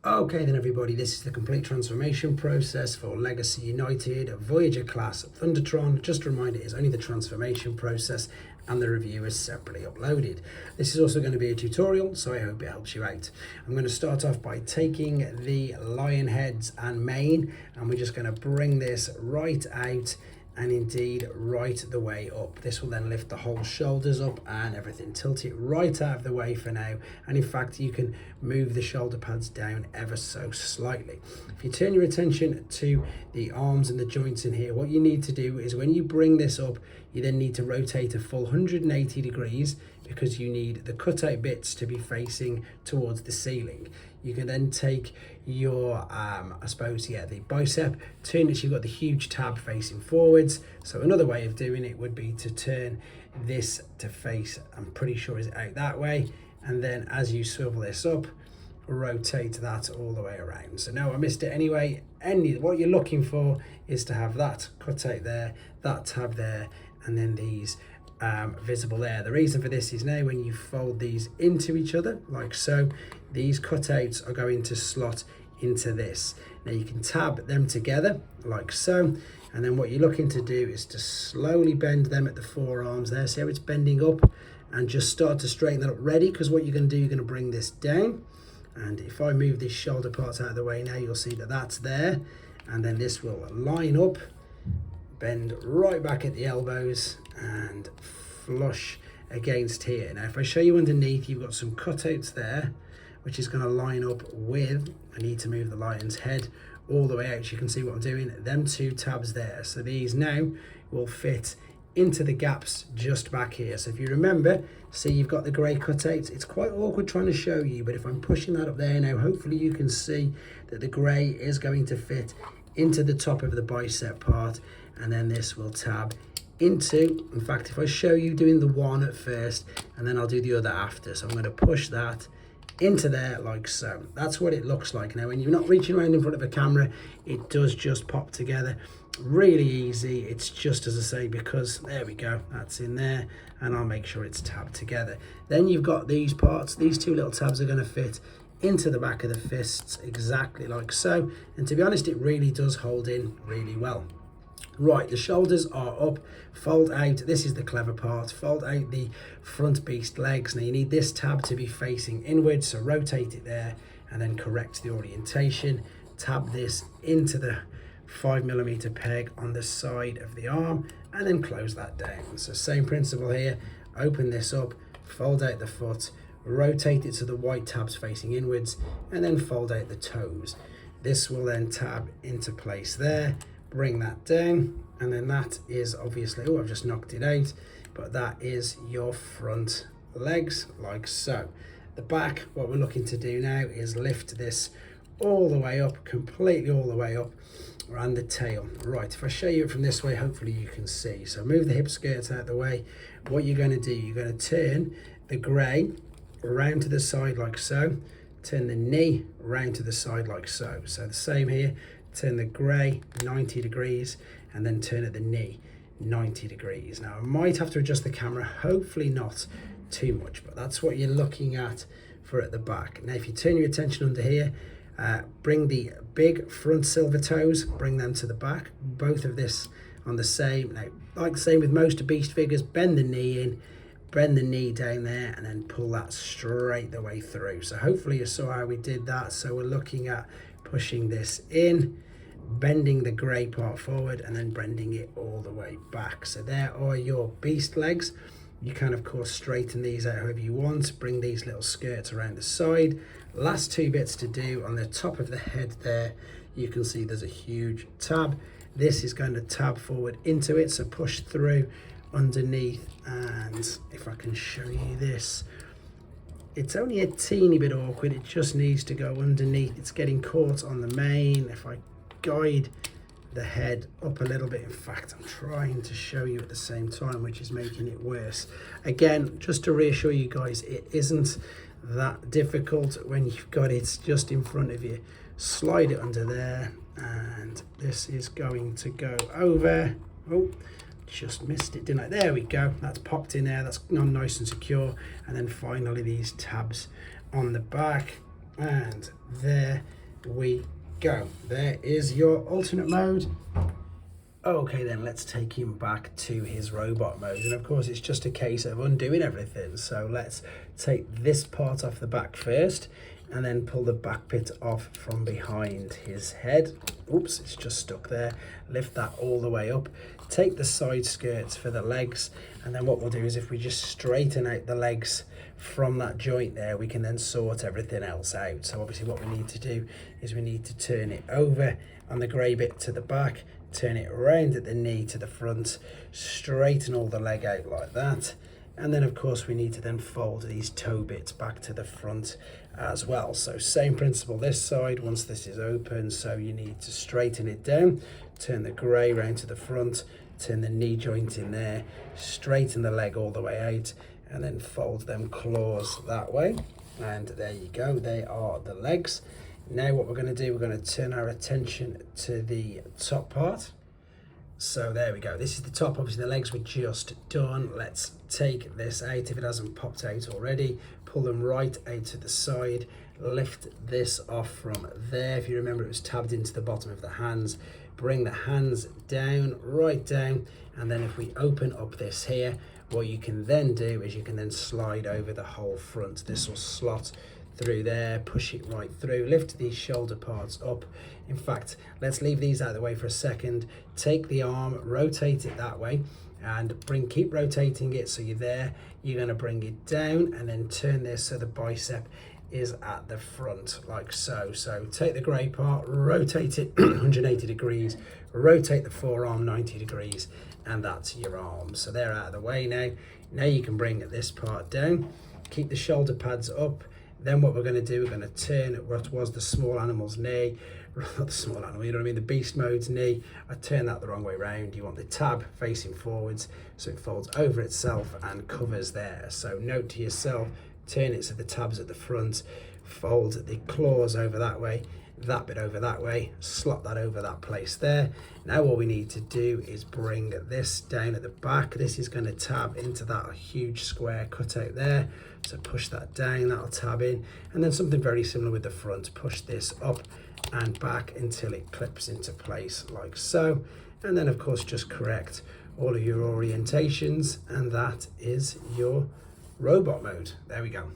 Okay then everybody, this is the complete transformation process for Legacy United Voyager class Thundertron. Just a reminder, it's only the transformation process and the review is separately uploaded. This is also going to be a tutorial, so I hope it helps you out. I'm going to start off by taking the lion heads and mane, and we're just going to bring this right out and indeed right the way up. This will then lift the whole shoulders up and everything, tilt it right out of the way for now, and in fact you can move the shoulder pads down ever so slightly. If you turn your attention to the arms and the joints in here, what you need to do is when you bring this up, you then need to rotate a full 180 degrees because you need the cutout bits to be facing towards the ceiling. You can then take your, the bicep, turn it, you've got the huge tab facing forwards. So another way of doing it would be to turn this to face, I'm pretty sure is out that way. And then as you swivel this up, rotate that all the way around. So no, I missed it anyway. What you're looking for is to have that cutout there, that tab there, and then these visible there. The reason for this is now when you fold these into each other like so, these cutouts are going to slot into this. Now you can tab them together like so, and then what you're looking to do is to slowly bend them at the forearms there. See how it's bending up, and just start to straighten that up. Ready, because what you're going to do, you're going to bring this down, and if I move these shoulder parts out of the way now, you'll see that that's there, and then this will line up, bend right back at the elbows and flush against here. Now if I show you underneath, you've got some cutouts there which is going to line up with, I need to move the lion's head all the way out, you can see what I'm doing, them two tabs there. So these now will fit into the gaps just back here. So if you remember, see you've got the grey cutouts. It's quite awkward trying to show you, but if I'm pushing that up there now, hopefully you can see that the grey is going to fit into the top of the bicep part, and then this will tab into, in fact if I show you doing the one at first and then I'll do the other after, so I'm going to push that into there like so. That's what it looks like. Now when you're not reaching around in front of a camera, it does just pop together really easy. It's just, as I say, because there we go, that's in there, and I'll make sure it's tabbed together. Then you've got these parts, these two little tabs are going to fit into the back of the fists exactly like so, and to be honest it really does hold in really well. Right, the shoulders are up, fold out, this is the clever part, fold out the front beast legs. Now you need this tab to be facing inwards, so rotate it there and then correct the orientation. Tab this into the 5mm peg on the side of the arm and then close that down. So same principle here, open this up, fold out the foot, rotate it so the white tab's facing inwards, and then fold out the toes. This will then tab into place there, bring that down, and then that is obviously, oh I've just knocked it out, but that is your front legs like so. The back, what we're looking to do now is lift this all the way up, completely all the way up, and the tail. Right, if I show you it from this way, hopefully you can see. So move the hip skirts out of the way. What you're going to do, you're going to turn the grey around to the side like so, turn the knee round to the side like so. So the same here, turn the grey 90 degrees and then turn at the knee 90 degrees. Now I might have to adjust the camera, hopefully not too much, but that's what you're looking at for at the back. Now if you turn your attention under here, bring the big front silver toes, bring them to the back, both of this on the same, now like the same with most beast figures, bend the knee in, bend the knee down there and then pull that straight the way through. So hopefully you saw how we did that. So we're looking at pushing this in, bending the grey part forward and then bending it all the way back. So there are your beast legs. You can of course straighten these out however you want, bring these little skirts around the side. Last two bits to do on the top of the head there, you can see there's a huge tab. This is going to tab forward into it, so push through underneath, and if I can show you this, it's only a teeny bit awkward, it just needs to go underneath. It's getting caught on the mane. If I guide the head up a little bit, in fact I'm trying to show you at the same time, which is making it worse. Again, just to reassure you guys, it isn't that difficult when you've got it just in front of you. Slide it under there, and this is going to go over. Oh, just missed it, didn't I? There we go, that's popped in there, that's nice and secure. And then finally these tabs on the back, And there we go. There is your alternate mode. Okay, then let's take him back to his robot mode. And of course, it's just a case of undoing everything. So let's take this part off the back first and then pull the back bit off from behind his head. Oops, it's just stuck there. Lift that all the way up. Take the side skirts for the legs. And then what we'll do is if we just straighten out the legs from that joint there, we can then sort everything else out. So obviously what we need to do is we need to turn it over on the grey bit to the back, turn it around at the knee to the front, straighten all the leg out like that. And then of course we need to then fold these toe bits back to the front as well. So same principle this side, once this is open, so you need to straighten it down, turn the grey round to the front, turn the knee joint in there, straighten the leg all the way out, and then fold them claws that way. And there you go, they are the legs. Now what we're going to do, we're going to turn our attention to the top part. So there we go, this is the top. Obviously the legs were just done. Let's take this out if it hasn't popped out already. Pull them right out to the side, lift this off from there. If you remember, it was tabbed into the bottom of the hands. Bring the hands down, right down, and then if we open up this here, what you can then do is you can then slide over the whole front. This will slot through there, push it right through, lift these shoulder parts up. In fact, let's leave these out of the way for a second. Take the arm, rotate it that way, and keep rotating it so you're there. You're going to bring it down and then turn this so the bicep is at the front like so. So take the grey part, rotate it 180 degrees, rotate the forearm 90 degrees, and that's your arm. So they're out of the way now. Now you can bring this part down, keep the shoulder pads up. Then what we're going to do, we're going to turn what was the small animal's knee, not the small animal, you know what I mean, the beast mode's knee. I turn that the wrong way round. You want the tab facing forwards so it folds over itself and covers there. So note to yourself, turn it so the tab's at the front, fold the claws over that way, that bit over that way, slot that over that place there. Now what we need to do is bring this down at the back. This is going to tab into that huge square cutout there. So push that down, that'll tab in. And then something very similar with the front. Push this up and back until it clips into place like so. And then of course just correct all of your orientations, and that is your robot mode. There we go.